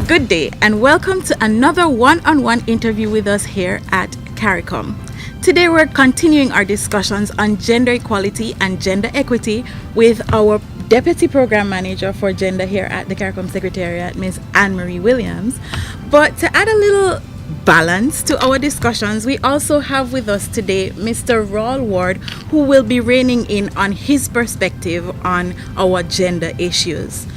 Good day and welcome to another one-on-one interview with us here at CARICOM. Today we're continuing our discussions on gender equality and gender equity with our Deputy Program Manager for Gender here at the CARICOM Secretariat, Ms. Anne-Marie Williams. But to add a little balance to our discussions, we also have with us today Mr. Rawle Ward, who will be reining in on his perspective on our gender issues.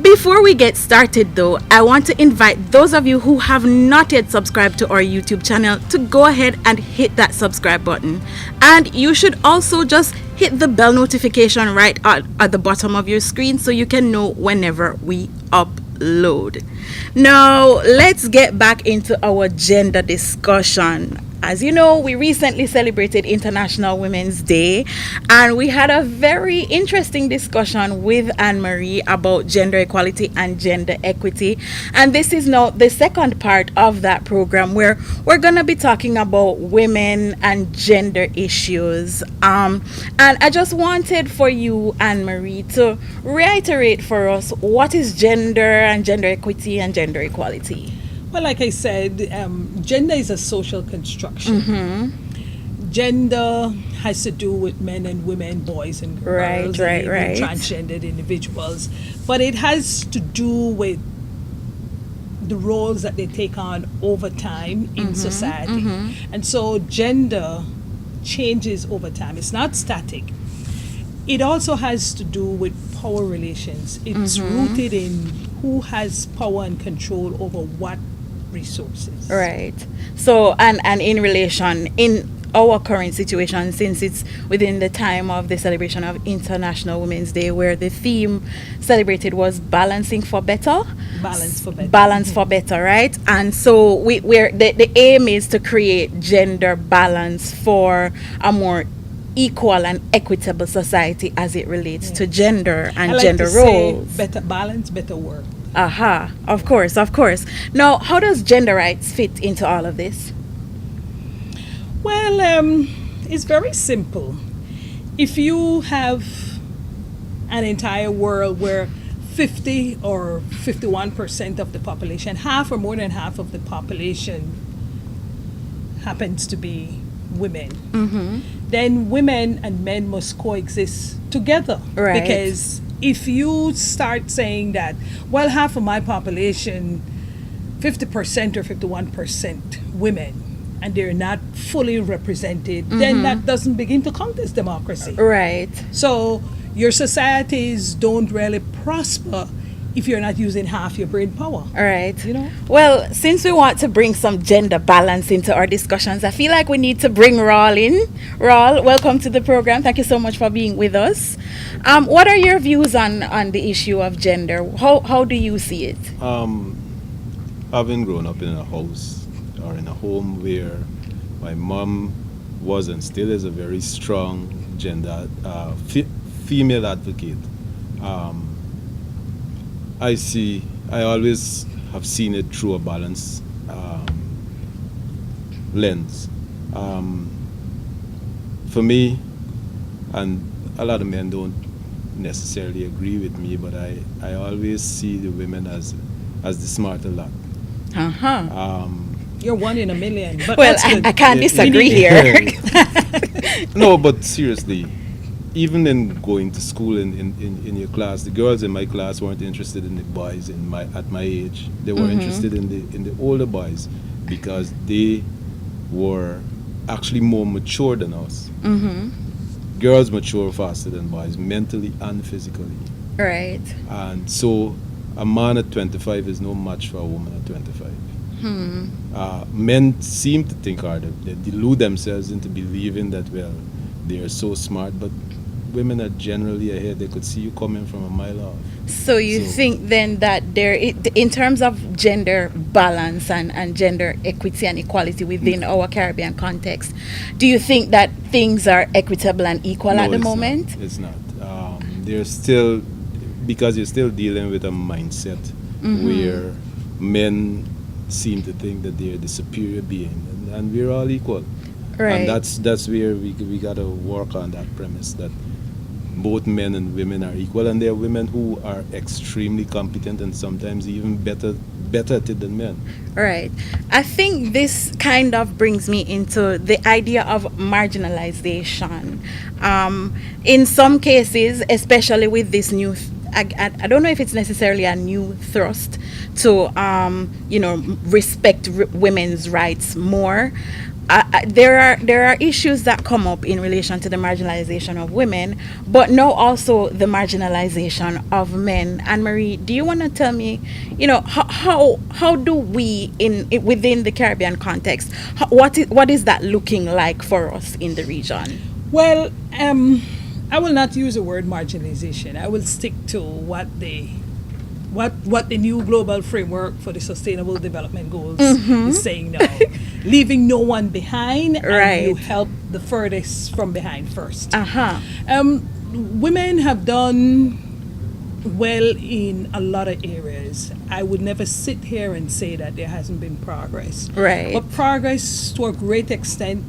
Before we get started though, I want to invite those of you who have not yet subscribed to our YouTube channel to go ahead and hit that subscribe button. And you should also just hit the bell notification right at the bottom of your screen so you can know whenever we upload. Now, let's get back into our gender discussion. As you know, we recently celebrated International Women's Day, and we had a very interesting discussion with Anne-Marie about gender equality and gender equity. And this is now the second part of that program where we're going to be talking about women and gender issues. And I just wanted for you, Anne-Marie, to reiterate for us what is gender and gender equity and gender equality. Well, like I said, gender is a social construction. Mm-hmm. Gender has to do with men and women, boys and girls, right. transgendered individuals. But it has to do with the roles that they take on over time in society. Mm-hmm. And so gender changes over time. It's not static. It also has to do with power relations. It's rooted in who has power and control over what resources. Right. So, and in relation, in our current situation, since it's within the time of the celebration of International Women's Day, where the theme celebrated was balancing for better. Balance for better. Balance for better, right? And so we're the aim is to create gender balance for a more equal and equitable society as it relates to gender and I like gender to roles. say better balance, better work. Aha, of course. Now, how does gender rights fit into all of this? Well, it's very simple. If you have an entire world where 50 or 51% of the population, half or more than half of the population happens to be women, then women and men must coexist together. Right. Because if you start saying that, well, half of my population, 50% or 51% women, and they're not fully represented, then that doesn't begin to count as democracy. Right. So your societies don't really prosper if you're not using half your brain power. All right. You know? Well, since we want to bring some gender balance into our discussions, I feel like we need to bring Rawle in. Rawle, welcome to the program. Thank you so much for being with us. What are your views on the issue of gender? How do you see it? Having grown up in a house or in a home where my mom was and still is a very strong gender female advocate, I always have seen it through a balanced lens. For me, and a lot of men don't necessarily agree with me, but I always see the women as the smarter lot. You're one in a million. But Well, that's good. I can't disagree here. No, but seriously, even in going to school in your class, the girls in my class weren't interested in the boys at my age. They were interested in the older boys because they were actually more mature than us. Girls mature faster than boys, mentally and physically. Right. And so a man at 25 is no match for a woman at 25. Men seem to think harder. They delude themselves into believing that, well, they are so smart, but women are generally ahead. They could see you coming from a mile off. So you think then that in terms of gender balance and gender equity and equality within our Caribbean context, do you think that things are equitable and equal at the moment? It's not. There's still, because you're still dealing with a mindset where men seem to think that they're the superior being, and we're all equal. Right. And that's where we got to work on that premise that both men and women are equal, and there are women who are extremely competent and sometimes even better at it than men. Right. I think this kind of brings me into the idea of marginalization. In some cases, especially with this new, I don't know if it's necessarily a new thrust to, respect women's rights more. There are issues that come up in relation to the marginalization of women, but now also the marginalization of men. Anne Marie, do you want to tell me, how do we within the Caribbean context, what is that looking like for us in the region? Well, I will not use the word marginalization. I will stick to what the new global framework for the Sustainable Development Goals is saying now. Leaving no one behind, Right. and you help the furthest from behind first. Uh-huh. Women have done well in a lot of areas. I would never sit here and say that there hasn't been progress. Right. But progress, to a great extent,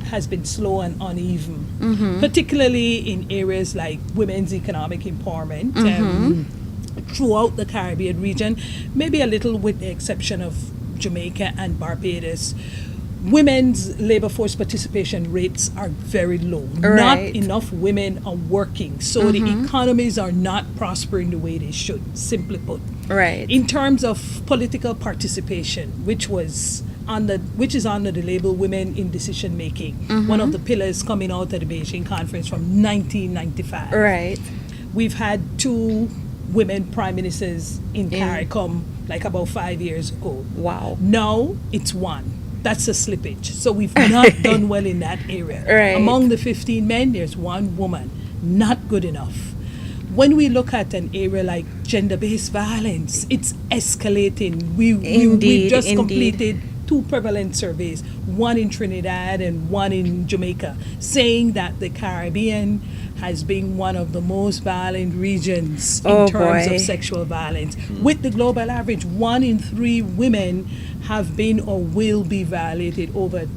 has been slow and uneven, particularly in areas like women's economic empowerment. Throughout the Caribbean region, maybe a little with the exception of Jamaica and Barbados, women's labor force participation rates are very low. Right. Not enough women are working, so the economies are not prospering the way they should, simply put. Right. In terms of political participation, which is under the label Women in Decision Making, one of the pillars coming out of the Beijing Conference from 1995. Right. We've had 2 women prime ministers in CARICOM like about 5 years ago. Wow. Now it's 1. That's a slippage. So we've not done well in that area. Right. Among the 15 men, there's 1 woman. Not good enough. When we look at an area like gender-based violence, it's escalating. We've just completed 2 prevalent surveys, one in Trinidad and one in Jamaica, saying that the Caribbean has been one of the most violent regions in terms of sexual violence. With the global average, 1 in 3 women have been or will be violated over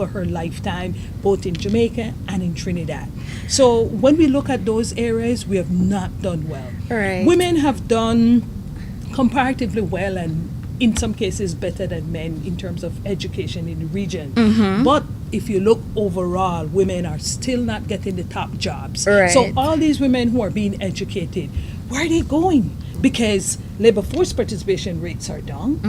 her lifetime, both in Jamaica and in Trinidad. So when we look at those areas, we have not done well. Right. Women have done comparatively well, and in some cases better than men in terms of education in the region. But if you look overall, women are still not getting the top jobs. Right. So all these women who are being educated, where are they going? Because labor force participation rates are down,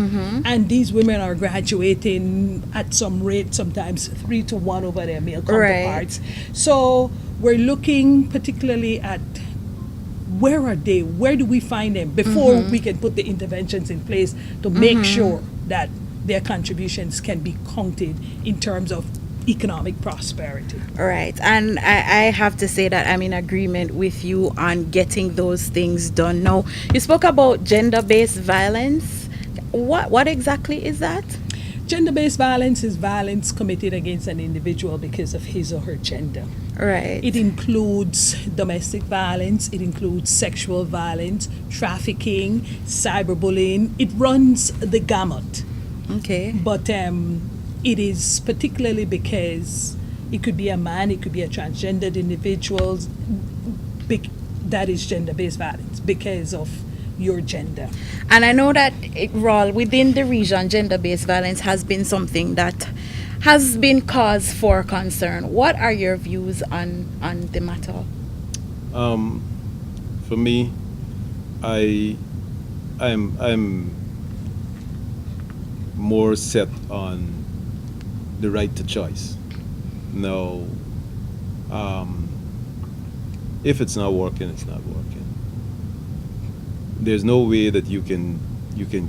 and these women are graduating at some rate, sometimes 3 to 1 over their male counterparts. So we're looking particularly at where are they? Where do we find them before we can put the interventions in place to make sure that their contributions can be counted in terms of economic prosperity? Right. And I have to say that I'm in agreement with you on getting those things done. Now, you spoke about gender-based violence. What exactly is that? Gender-based violence is violence committed against an individual because of his or her gender. Right. It includes domestic violence, it includes sexual violence, trafficking, cyberbullying. It runs the gamut. Okay. But it is particularly because it could be a man, it could be a transgendered individual. That is gender-based violence because of your gender. And I know that, Rawle, within the region, gender-based violence has been something that has been cause for concern. What are your views on the matter? For me, I'm more set on the right to choice. Now, if it's not working, it's not working. There's no way that you can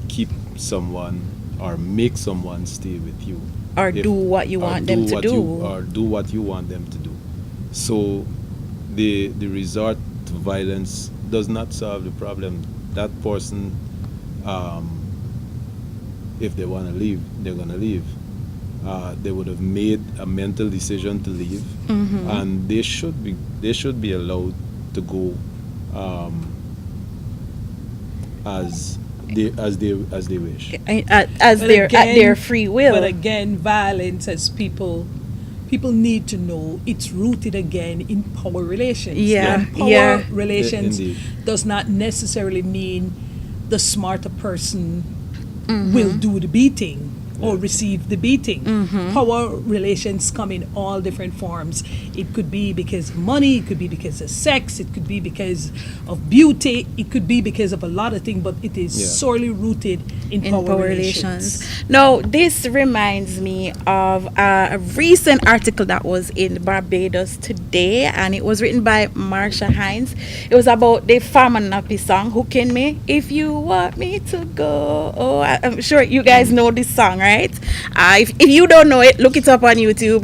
keep someone or make someone stay with you, Or do what you want them to do. or do what you want them to do. So the resort to violence does not solve the problem. That person, if they want to leave, they're going to leave. They would have made a mental decision to leave, and they should be allowed to go as they wish. At their free will. But again, violence, as people people need to know it's rooted again in power relations. Yeah, And power yeah. relations Indeed. does not necessarily mean the smarter person Mm-hmm. will do the beating or receive the beating. Mm-hmm. Power relations come in all different forms. It could be because of money, it could be because of sex, it could be because of beauty, it could be because of a lot of things, but it is Yeah. sorely rooted in power relations. Now, this reminds me of a recent article that was in Barbados today, and it was written by Marsha Hines. It was about the Farmer Nappy song, Hooking Me. If you want me to go. Oh, I'm sure you guys know this song, right? If you don't know it, look it up on YouTube.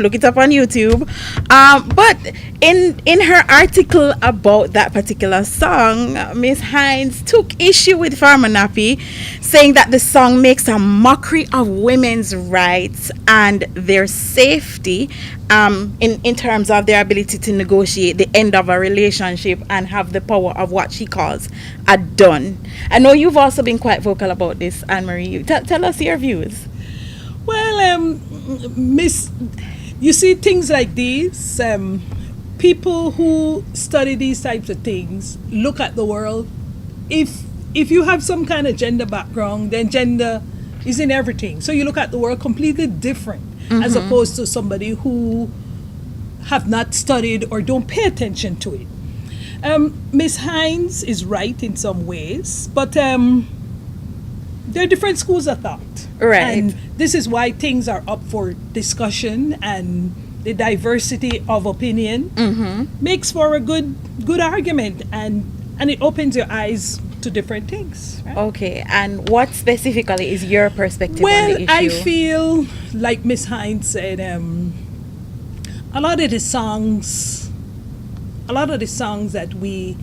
But in her article about that particular song, Miss Hines took issue with Farmer Nappy, saying that the song makes a mockery of women's rights and their safety in terms of their ability to negotiate the end of a relationship and have the power of what she calls a done. I know you've also been quite vocal about this, Anne-Marie. Tell us your views. Well, Miss, you see things like these, people who study these types of things look at the world. If you have some kind of gender background, then gender is in everything. So you look at the world completely different as opposed to somebody who have not studied or don't pay attention to it. Miss Hines is right in some ways, but there are different schools of thought. Right. And this is why things are up for discussion, and the diversity of opinion makes for a good argument, and it opens your eyes to different things. Right? Okay, and what specifically is your perspective on the issue? I feel like Miss Hines said, a lot of the songs that we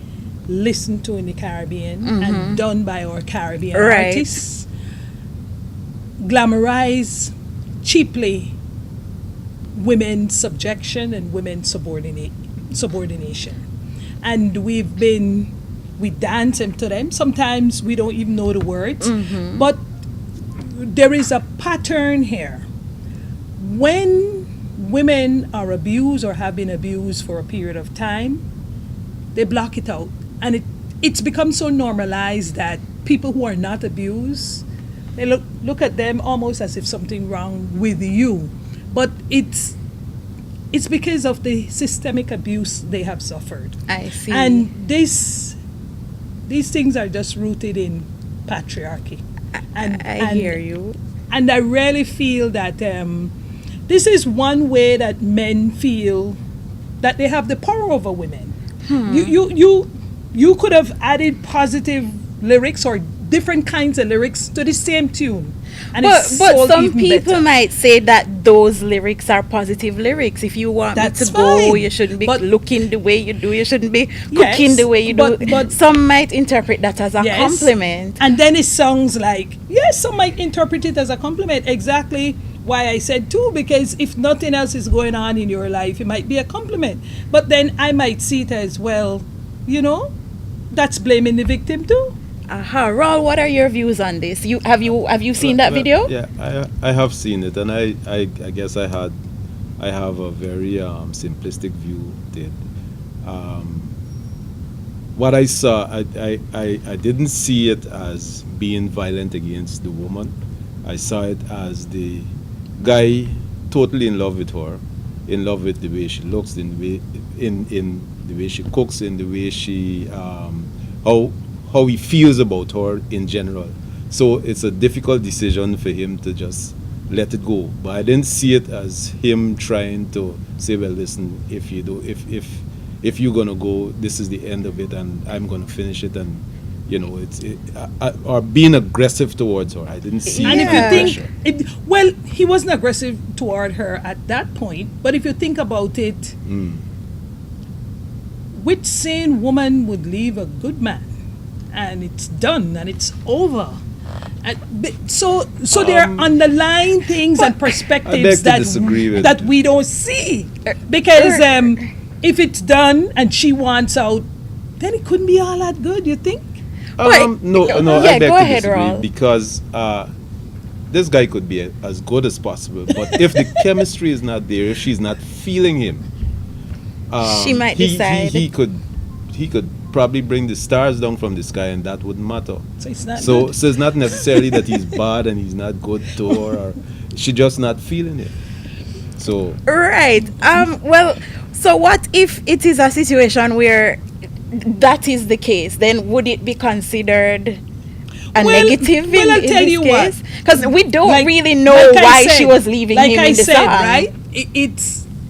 listen to in the Caribbean and done by our Caribbean artists glamorize cheaply women's subjection and women's subordination. And we dance into them. Sometimes we don't even know the words. But there is a pattern here. When women are abused or have been abused for a period of time, they block it out. And it's become so normalized that people who are not abused, they look at them almost as if something wrong with you. But it's because of the systemic abuse they have suffered. I see. And these things are just rooted in patriarchy. I hear you. And I really feel that this is one way that men feel that they have the power over women. You could have added positive lyrics or different kinds of lyrics to the same tune. And But sold some even people better. might say that those lyrics are positive lyrics. If you want That's me to go, fine. you shouldn't be But- looking the way you do. You shouldn't be Yes, cooking the way you do. but- Some might interpret that as a Yes. compliment. And then it sounds like, yes, some might interpret it as a compliment. Exactly why I said too, because if nothing else is going on in your life, it might be a compliment. But then I might see it as, well, that's blaming the victim too. Rawle, what are your views on this? Have you seen that video? Yeah, I have seen it, and I guess I have a very simplistic view of it. What I saw, I didn't see it as being violent against the woman. I saw it as the guy totally in love with her, in love with the way she looks, in the way she cooks, in the way she how he feels about her in general. So it's a difficult decision for him to just let it go. But I didn't see it as him trying to say, well, listen, if you're gonna go, this is the end of it, and I'm gonna finish it, and or being aggressive towards her. I didn't see And if any you pressure. think, he wasn't aggressive toward her at that point, but if you think about it, which sane woman would leave a good man? And it's done, and it's over. So there are underlying things and I beg perspectives to disagree with that you. we don't see. Because if it's done and she wants out, then it couldn't be all that good, you think? But- No, yeah, I beg go to ahead, disagree Rawle. because this guy could be as good as possible, but if the chemistry is not there, if she's not feeling him, She might decide. he could probably bring the stars down from the sky, and that wouldn't matter. So it's not So good. it's not necessarily that he's bad and he's not good to her, or she just not feeling it. So Right. Well, so what if it is a situation where that is the case? Then would it be considered a Well, negative well, I'll in tell this you case? what. Because we don't Like- really know like I why said- she was leaving like him I in the said, song. right?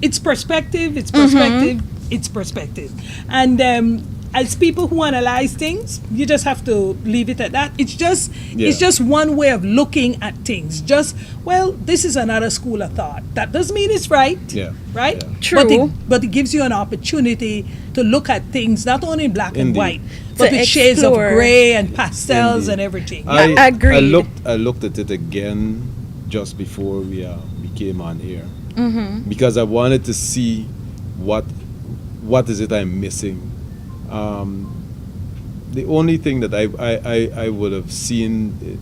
It's perspective. It's Mm-hmm. perspective. It's perspective. And as people who analyze things, you just have to leave it at that. It's just one way of looking at things. Just, well, this is another school of thought. That doesn't mean it's right. Yeah. Right. Yeah. True. But it gives you an opportunity to look at things not only in black and Indeed. white, but To with shades of explore. gray and pastels Indeed. and everything. Yeah, agreed. I looked at it again just before we came on air, Mm-hmm. because I wanted to see what is it I'm missing. The only thing that I would have seen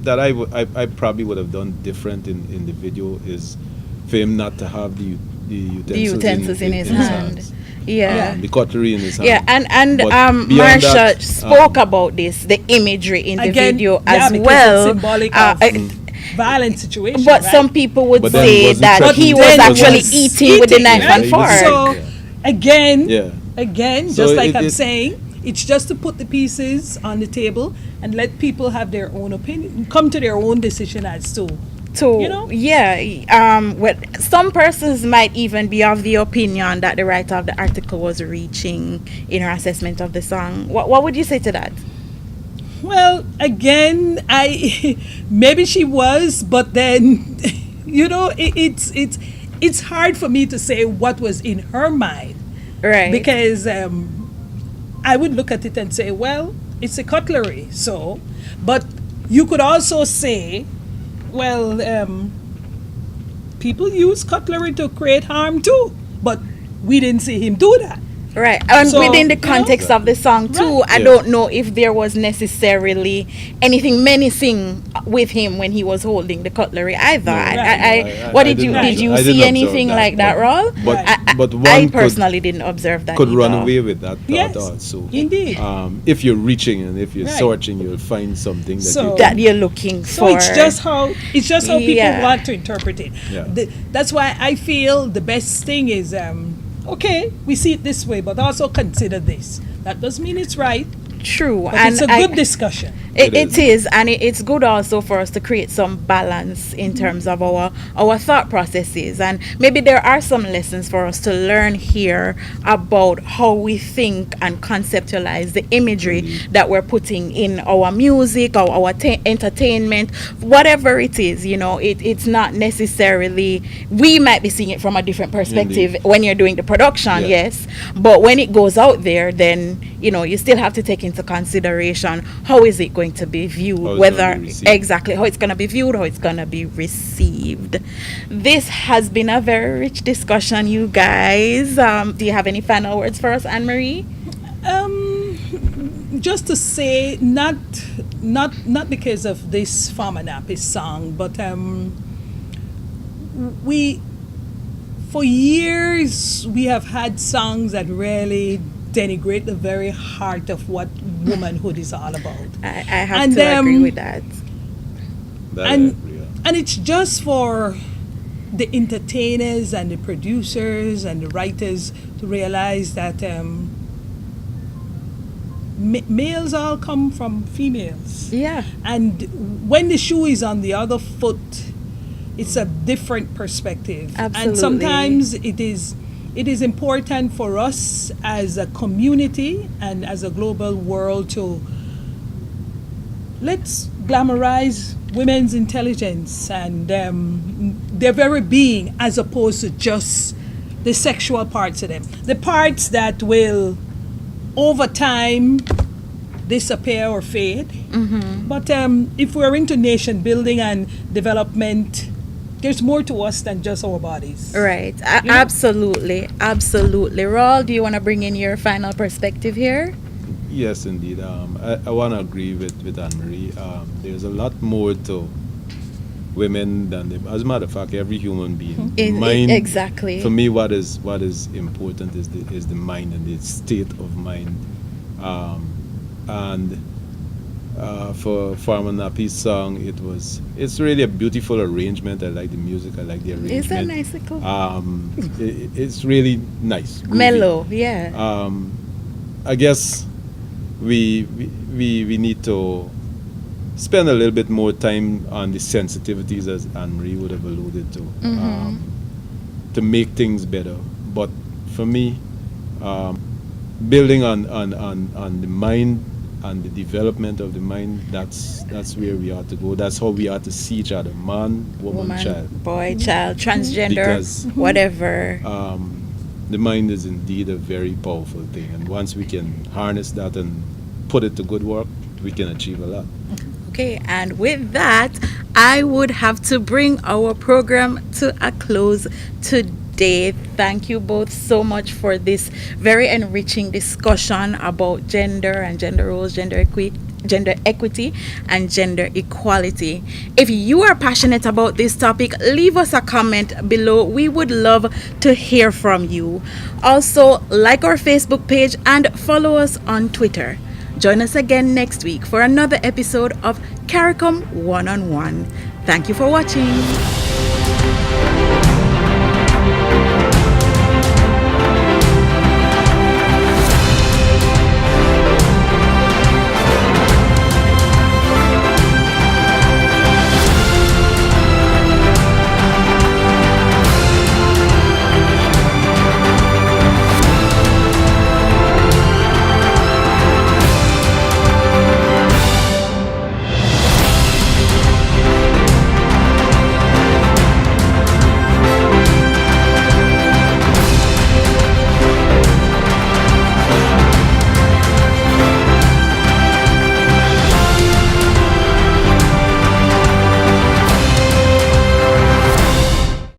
that I probably would have done different in the video is for him not to have the utensils in his hand. hands. Yeah. The cutlery in his hand. Yeah, and But beyond Marsha that, spoke about this, the imagery in the Again, video yeah, as because well. it's symbolic of violent situation. But right? some people would But then he say wasn't that touching he it. was Then he actually was eating with the knife yeah, and he was- fork. So Yeah. again, Yeah. just So like I'm it- saying, it's just to put the pieces on the table and let people have their own opinion, come to their own decision as to. So You know? well, some persons might even be of the opinion that the writer of the article was reaching in her assessment of the song. What would you say to that? Well, again, maybe she was, but then, it's hard for me to say what was in her mind. Right. Because I would look at it and say, well, it's a cutlery, so. But you could also say, well, people use cutlery to create harm too, but we didn't see him do that. Right, and So, within the you know, context of the song too, Right. I Yeah. don't know if there was necessarily anything menacing with him when he was holding the cutlery either. Right. What did you didn't did you observe- I didn't see observe anything that, like that, Rawle? But Right. but one I could- personally didn't observe that. could run either. away with that thought Yes, also. indeed. If you're reaching and if you're Right. searching, you'll find something that So- you that you're looking So for. it's just how people Yeah. want to interpret it. Yeah. That's why I feel the best thing is okay, we see it this way, but also consider this. That doesn't mean it's right, true, but and it's a good discussion. It It is. is, and it's good also for us to create some balance in terms of our thought processes, and maybe there are some lessons for us to learn here about how we think and conceptualize the imagery that we're putting in our music or our entertainment, whatever it is. It's not necessarily, we might be seeing it from a different perspective when you're doing the production, Yeah. yes, but when it goes out there, then you still have to take into consideration how is it going to be viewed, How it's whether gonna be received. exactly how it's going to be viewed, how it's going to be received. This has been a very rich discussion, you guys. Do you have any final words for us, Anne-Marie? Just to say, not because of this Farmer Nappy song, but for years we have had songs that really denigrate the very heart of what womanhood is all about. I have And, to agree with that. That I and agree on. and it's just for the entertainers and the producers and the writers to realize that males all come from females. Yeah. And when the shoe is on the other foot, it's a different perspective. Absolutely. And sometimes it is important for us as a community and as a global world to let's glamorize women's intelligence and their very being, as opposed to just the sexual parts of them. The parts that will, over time, disappear or fade. Mm-hmm. But if we're into nation building and development, there's more to us than just our bodies. Right. You know? Absolutely. Rawle, do you want to bring in your final perspective here? Yes, indeed. I want to agree with Anne-Marie. There's a lot more to women than the, as a matter of fact, every human being. Exactly. For me, what is important is the mind and the state of mind. And for Farmer Nappy's song, it's really a beautiful arrangement. I like the music. I like the arrangement. Is that nice? It's really nice. Groovy. Mellow, yeah. I guess we need to spend a little bit more time on the sensitivities, as Anne-Marie would have alluded to make things better. But for me, building on the mind and the development of the mind, that's where we ought to go. That's how we ought to see each other: man, woman, child, boy, child, transgender, because whatever. The mind is indeed a very powerful thing, and once we can harness that and put it to good work, we can achieve a lot. Okay, and with that, I would have to bring our program to a close today. Thank you both so much for this very enriching discussion about gender and gender roles, gender equity, and gender equality. If you are passionate about this topic, leave us a comment below. We would love to hear from you. Also, like our Facebook page and follow us on Twitter. Join us again next week for another episode of CARICOM One-on-One. Thank you for watching.